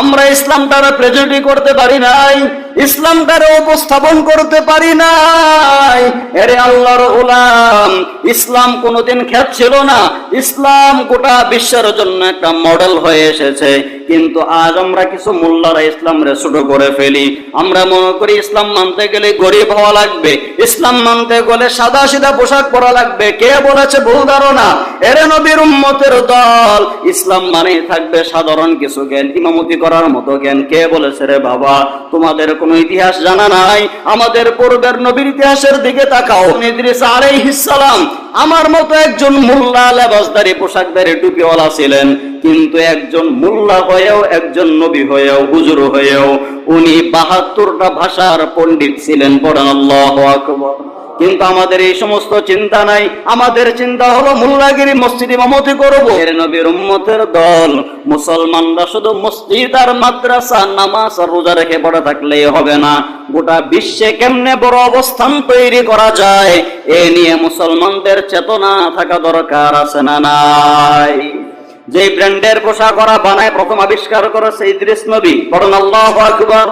আমরা ইসলামটারে প্রেজেন্ট করতে পারি নাই, ইসলামটারে উপস্থাপন করতে পারি নাই। এরে আল্লাহর গোলাম, ইসলাম কোনোদিন খ্যাত ছিল না, ইসলাম গোটা বিশ্বের জন্য একটা মডেল হয়ে এসেছে। কিন্তু আজ আমরা কিছু মোল্লারা ইসলামরে ছোট করে ফেলি। আমরা মনে করি ইসলাম মানতে গেলে গরিব হওয়া লাগবে, ইসলাম মানতে গেলে সাদা সিধা পোশাক পরা লাগবে। কে বলেছে? ভুল ধারণা। এরে নবীর উম্মতের দল, ইসলাম মানে থাকবে সাধারণ কিছু জ্ঞান, ইমামতি করার মতো জ্ঞান। কে বলেছে রে বাবা? তোমাদের কোনো ইতিহাস জানা নাই? আমাদের পূর্বের নবীর ইতিহাসের দিকে তাকাও। ইদ্রিস আলাইহিস সালাম আমার মতো একজন মোল্লা, লেবাসদারি পোশাকদারি টুপিওয়ালা ছিলেন, কিন্তু একজন মোল্লা হয়েও, একজন নবী হয়েও, হুজুর হয়েও উনি 72টা ভাষার পণ্ডিত ছিলেন। পড়েন আল্লাহু আকবার। কিন্তু আমাদের এই সমস্ত চিন্তা নাই। আমাদের চিন্তা হলো মোল্লাগিরি, মসজিদ ইমামতি করবো। এর নবীর উম্মতের দল, মুসলমানরা শুধু মসজিদ আর মাদ্রাসা, নামাজ আর রোজা রেখে পড়ে থাকলেই হবে না, গোটা বিশ্বে কেমনে বড় অবস্থান তৈরি করা যায় এ নিয়ে মুসলমানদের চেতনা থাকা দরকার, আছে না নাই? যে ব্র্যান্ডের পোশাক ওরা বানায়, প্রথম আবিষ্কার করেছে ইদ্রিস নবী। পড়েন আল্লাহু আকবার।